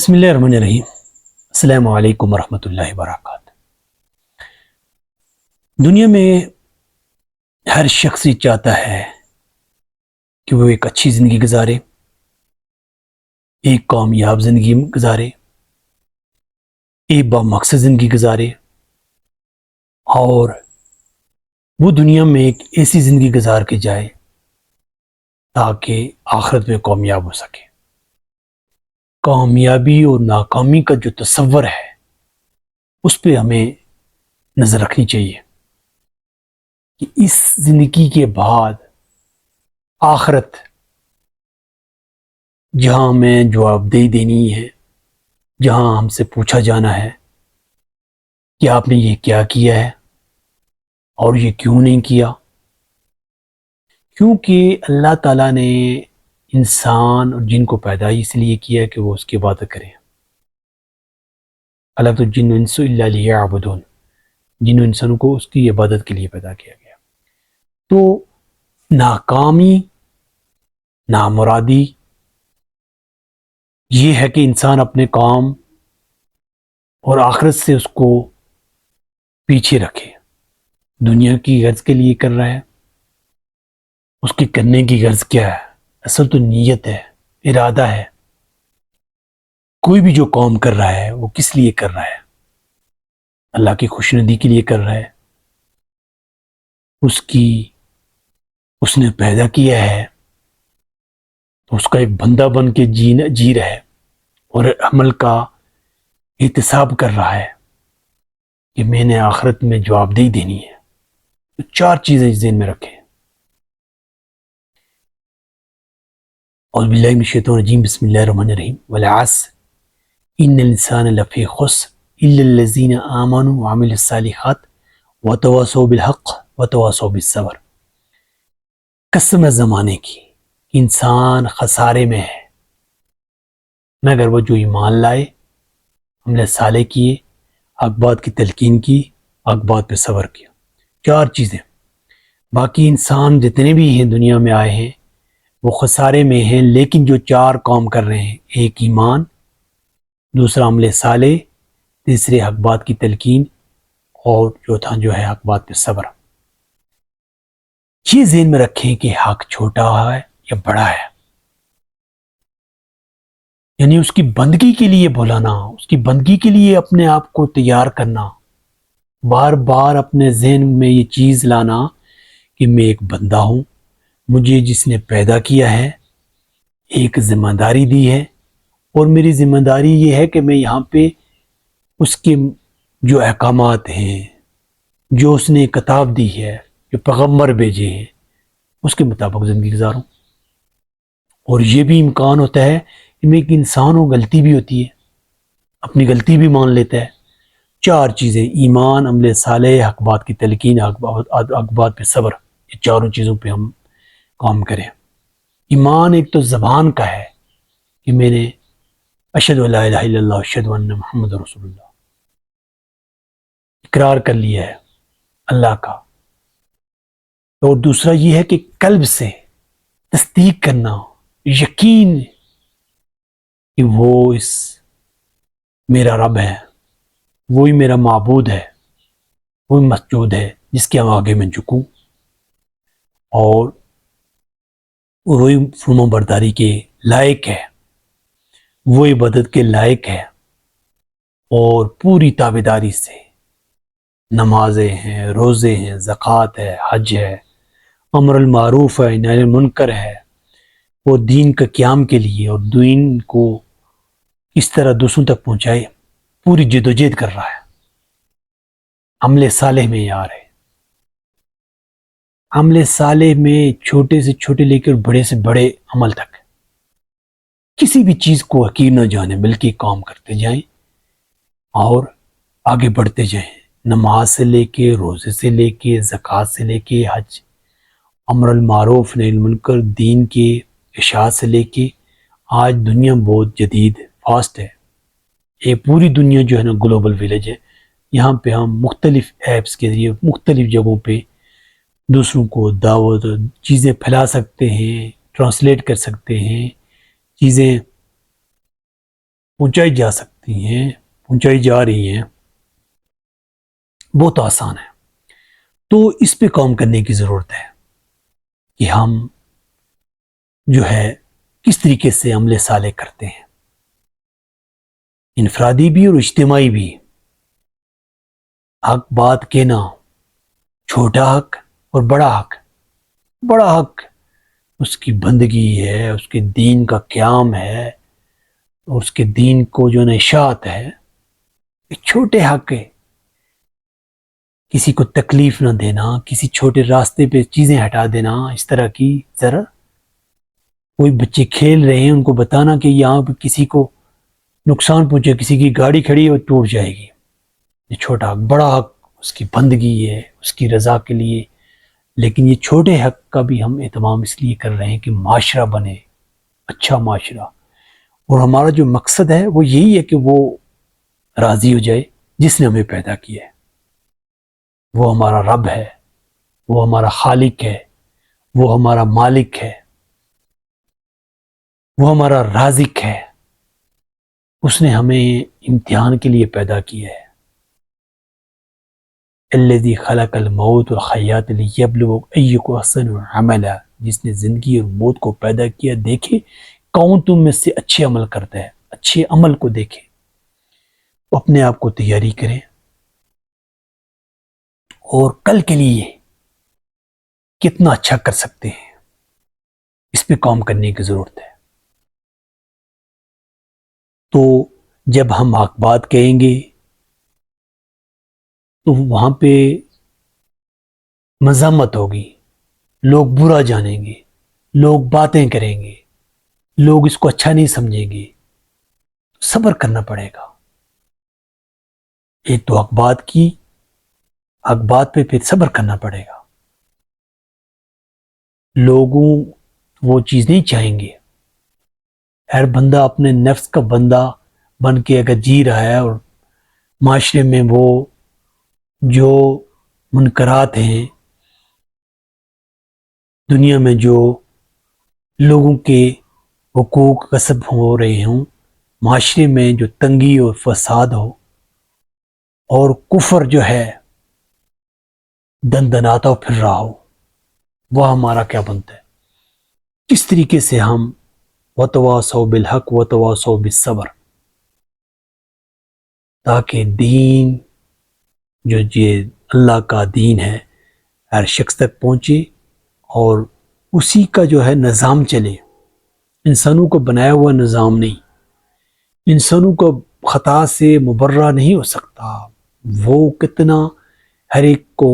بسم اللہ الرحمن الرحیم۔ السلام علیکم ورحمۃ اللہ وبرکاتہ۔ دنیا میں ہر شخص یہ چاہتا ہے کہ وہ ایک اچھی زندگی گزارے، ایک کامیاب زندگی گزارے، ایک بامقصد زندگی گزارے، اور وہ دنیا میں ایک ایسی زندگی گزار کے جائے تاکہ آخرت میں کامیاب ہو سکے۔ کامیابی اور ناکامی کا جو تصور ہے اس پہ ہمیں نظر رکھنی چاہیے کہ اس زندگی کے بعد آخرت جہاں ہمیں جواب دہی دینی ہے، جہاں ہم سے پوچھا جانا ہے کہ آپ نے یہ کیا کیا ہے اور یہ کیوں نہیں کیا، کیونکہ اللہ تعالیٰ نے انسان اور جن کو پیدا اس لیے کیا کہ وہ اس کی عبادت کریں۔ خلقت الجن والانس الا لیعبدون، جن انسانوں کو اس کی عبادت کے لیے پیدا کیا گیا۔ تو ناکامی، نامرادی یہ ہے کہ انسان اپنے کام اور آخرت سے اس کو پیچھے رکھے، دنیا کی غرض کے لیے کر رہا ہے۔ اس کے کرنے کی غرض کیا ہے؟ اصل تو نیت ہے، ارادہ ہے۔ کوئی بھی جو کام کر رہا ہے وہ کس لیے کر رہا ہے؟ اللہ کی خوشنودی کے لیے کر رہا ہے، اس نے پیدا کیا ہے تو اس کا ایک بندہ بن کے جی رہا ہے اور عمل کا احتساب کر رہا ہے کہ میں نے آخرت میں جواب دہی دینی ہے۔ تو چار چیزیں ذہن میں رکھیں۔ اعوذ باللہ من الشیطان الرجیم، بسم اللہ الرحمن الرحیم۔ والعصر ان الانسان لفی خسر الا الذین آمنوا وعملوا الصالحات وتواصوا بالحق وتواصوا بالصبر۔ قسم ہے زمانے کی، انسان خسارے میں ہے مگر وہ جو ایمان لائے، عمل صالح کیے، حق بات کی تلقین کی، حق بات پہ صبر کیا۔ چار چیزیں۔ باقی انسان جتنے بھی ہیں دنیا میں آئے ہیں وہ خسارے میں ہیں، لیکن جو چار کام کر رہے ہیں، ایک ایمان، دوسرا عمل صالح، تیسرے حق بات کی تلقین، اور چوتھا جو ہے حق بات پہ صبر۔ یہ ذہن میں رکھیں کہ حق چھوٹا ہے یا بڑا ہے، یعنی اس کی بندگی کے لیے بلانا، اس کی بندگی کے لیے اپنے آپ کو تیار کرنا، بار بار اپنے ذہن میں یہ چیز لانا کہ میں ایک بندہ ہوں، مجھے جس نے پیدا کیا ہے ایک ذمہ داری دی ہے، اور میری ذمہ داری یہ ہے کہ میں یہاں پہ اس کے جو احکامات ہیں، جو اس نے کتاب دی ہے، جو پیغمبر بھیجے ہیں، اس کے مطابق زندگی گزاروں۔ اور یہ بھی امکان ہوتا ہے کہ میں ایک انسان ہوں، غلطی بھی ہوتی ہے، اپنی غلطی بھی مان لیتا ہے۔ چار چیزیں، ایمان، عمل صالح، حق بات کی تلقین، حق بات پہ صبر، یہ چاروں چیزوں پہ ہم کام کریں۔ ایمان ایک تو زبان کا ہے کہ میں نے اشہد ان لا الہ الا اللہ اشہد ان محمد رسول اللہ اقرار کر لیا ہے اللہ کا، اور دوسرا یہ ہے کہ قلب سے تصدیق کرنا، یقین کہ وہ میرا رب ہے، وہی میرا معبود ہے، وہی مسجود ہے جس کے آگے میں جھکوں، اور وہی فرما برداری کے لائق ہے، وہ عبادت کے لائق ہے، اور پوری تابعداری سے نمازیں ہیں، روزے ہیں، زکوٰۃ ہے، حج ہے، امر المعروف ہے، نہی المنکر ہے، وہ دین کا قیام کے لیے اور دین کو اس طرح دوسروں تک پہنچائے پوری جدوجہد کر رہا ہے۔ عمل صالح میں یار ہے، عمل صالح میں چھوٹے سے چھوٹے لے کر بڑے سے بڑے عمل تک کسی بھی چیز کو حقیر نہ جانیں، بلکہ کام کرتے جائیں اور آگے بڑھتے جائیں۔ نماز سے لے کے، روزے سے لے کے، زکوٰۃ سے لے کے، حج، امر المعروف نہی المنکر، دین کے اشاعت سے لے کے، آج دنیا بہت جدید فاسٹ ہے، یہ پوری دنیا جو ہے نا گلوبل ویلیج ہے، یہاں پہ ہم مختلف ایپس کے ذریعے مختلف جگہوں پہ دوسروں کو دعوت چیزیں پھیلا سکتے ہیں، ٹرانسلیٹ کر سکتے ہیں، چیزیں پہنچائی جا سکتی ہیں، پہنچائی جا رہی ہیں، بہت آسان ہے۔ تو اس پہ کام کرنے کی ضرورت ہے کہ ہم جو ہے کس طریقے سے عمل صالح کرتے ہیں، انفرادی بھی اور اجتماعی بھی۔ حق بات کہنا، چھوٹا حق اور بڑا حق۔ بڑا حق اس کی بندگی ہے، اس کے دین کا قیام ہے، اور اس کے دین کو جو اشاعت ہے۔ ایک چھوٹے حق ہے، کسی کو تکلیف نہ دینا، کسی چھوٹے راستے پہ چیزیں ہٹا دینا، اس طرح کی ذرا کوئی بچے کھیل رہے ہیں ان کو بتانا کہ یہاں پہ کسی کو نقصان پہنچے، کسی کی گاڑی کھڑی ہے وہ ٹوٹ جائے گی، یہ چھوٹا حق۔ بڑا حق اس کی بندگی ہے، اس کی رضا کے لیے، لیکن یہ چھوٹے حق کا بھی ہم اہتمام اس لیے کر رہے ہیں کہ معاشرہ بنے اچھا معاشرہ، اور ہمارا جو مقصد ہے وہ یہی ہے کہ وہ راضی ہو جائے جس نے ہمیں پیدا کیا ہے، وہ ہمارا رب ہے، وہ ہمارا خالق ہے، وہ ہمارا مالک ہے، وہ ہمارا رازق ہے۔ اس نے ہمیں امتحان کے لیے پیدا کیا ہے۔ الذی خلق الموت والحیات لیبلوکم ایکم احسن عملا، جس نے زندگی اور موت کو پیدا کیا، دیکھے کون تم میں سے اچھے عمل کرتا ہے، اچھے عمل کو دیکھے، اپنے آپ کو تیاری کریں اور کل کے لیے کتنا اچھا کر سکتے ہیں، اس پہ کام کرنے کی ضرورت ہے۔ تو جب ہم حق بات کہیں گے تو وہاں پہ مذمت ہوگی، لوگ برا جانیں گے، لوگ باتیں کریں گے، لوگ اس کو اچھا نہیں سمجھیں گے، صبر کرنا پڑے گا۔ ایک تو حق بات کی، حق بات پہ پھر صبر کرنا پڑے گا۔ لوگوں وہ چیز نہیں چاہیں گے، ہر بندہ اپنے نفس کا بندہ بن کے اگر جی رہا ہے، اور معاشرے میں وہ جو منکرات ہیں، دنیا میں جو لوگوں کے حقوق غصب ہو رہے ہوں، معاشرے میں جو تنگی اور فساد ہو، اور کفر جو ہے دندناتا پھر رہا ہو، وہ ہمارا کیا بنتا ہے؟ کس طریقے سے ہم وتواصوا بالحق وتواصوا بالصبر، تاکہ دین جو یہ اللہ کا دین ہے ہر شخص تک پہنچے، اور اسی کا جو ہے نظام چلے۔ انسانوں کو بنایا ہوا نظام نہیں، انسانوں کو خطا سے مبرہ نہیں ہو سکتا، وہ کتنا ہر ایک کو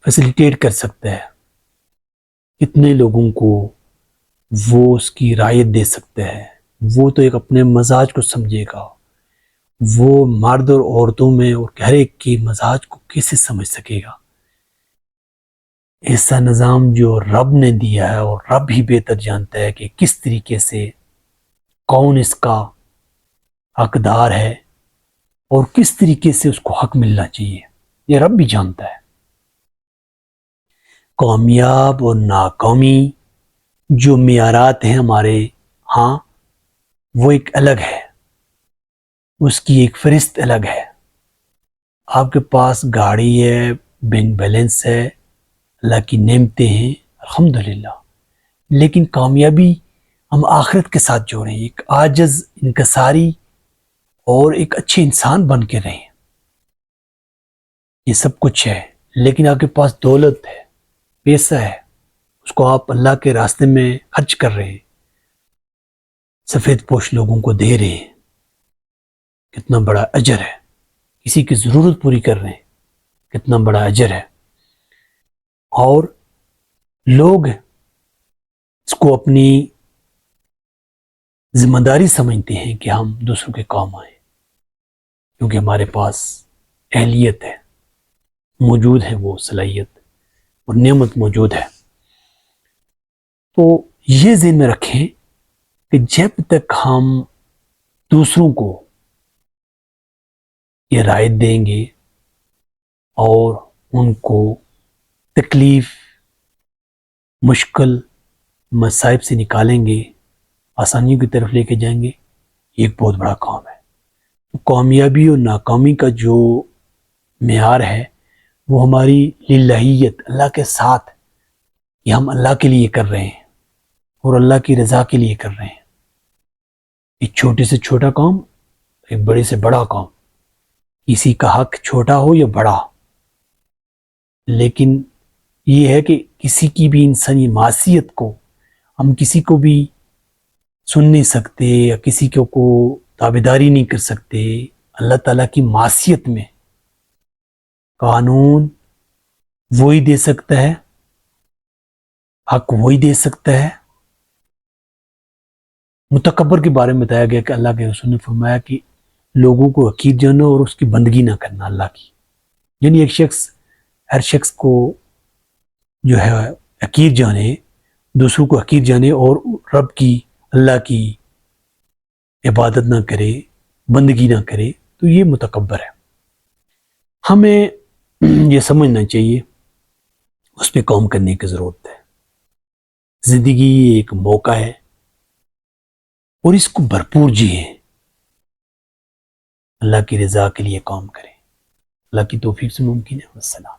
فیسیلیٹیٹ کر سکتا ہے، کتنے لوگوں کو وہ اس کی رعایت دے سکتا ہے، وہ تو ایک اپنے مزاج کو سمجھے گا، وہ مرد اور عورتوں میں اور ہر ایک کی مزاج کو کیسے سمجھ سکے گا؟ ایسا نظام جو رب نے دیا ہے، اور رب ہی بہتر جانتا ہے کہ کس طریقے سے کون اس کا حقدار ہے اور کس طریقے سے اس کو حق ملنا چاہیے، یہ رب بھی جانتا ہے۔ کامیاب اور ناکامی جو معیارات ہیں ہمارے ہاں، وہ ایک الگ ہے، اس کی ایک فہرست الگ ہے۔ آپ کے پاس گاڑی ہے، بینک بیلنس ہے، اللہ کی نعمتیں ہیں الحمدللہ، لیکن کامیابی ہم آخرت کے ساتھ جوڑیں، ایک عاجز، انکساری اور ایک اچھے انسان بن کے رہیں۔ یہ سب کچھ ہے، لیکن آپ کے پاس دولت ہے، پیسہ ہے، اس کو آپ اللہ کے راستے میں خرچ کر رہے ہیں، سفید پوش لوگوں کو دے رہے ہیں، کتنا بڑا اجر ہے۔ کسی کی ضرورت پوری کر رہے ہیں، کتنا بڑا اجر ہے۔ اور لوگ اس کو اپنی ذمہ داری سمجھتے ہیں کہ ہم دوسروں کے کام آئیں، کیونکہ ہمارے پاس اہلیت ہے، موجود ہے، وہ صلاحیت اور نعمت موجود ہے۔ تو یہ ذہن میں رکھیں کہ جب تک ہم دوسروں کو یہ رائے دیں گے اور ان کو تکلیف، مشکل مصائب سے نکالیں گے، آسانیوں کی طرف لے کے جائیں گے، یہ ایک بہت بڑا کام ہے۔ کامیابی اور ناکامی کا جو معیار ہے وہ ہماری للہیت، اللہ کے ساتھ، یہ ہم اللہ کے لیے کر رہے ہیں اور اللہ کی رضا کے لیے کر رہے ہیں. ایک چھوٹے سے چھوٹا کام، ایک بڑے سے بڑا کام، کسی کا حق چھوٹا ہو یا بڑا، لیکن یہ ہے کہ کسی کی بھی انسانی معصیت کو ہم کسی کو بھی سن نہیں سکتے یا کسی کو تابعداری نہیں کر سکتے. اللہ تعالیٰ کی معصیت میں قانون وہی دے سکتا ہے، حق وہی دے سکتا ہے. متکبر کے بارے میں بتایا گیا کہ اللہ کے رسول نے فرمایا کہ لوگوں کو حقیر جاننا اور اس کی بندگی نہ کرنا اللہ کی. یعنی ایک شخص ہر شخص کو جو ہے حقیر جانے، دوسروں کو حقیر جانے اور رب کی، اللہ کی عبادت نہ کرے، بندگی نہ کرے، تو یہ متکبر ہے. ہمیں یہ سمجھنا چاہیے اس پہ کام کرنے کی ضرورت ہے. زندگی ایک موقع ہے اور اس کو بھرپور جیے، اللہ کی رضا کے لیے کام کریں. اللہ کی توفیق سے ممکن ہے. والسلام.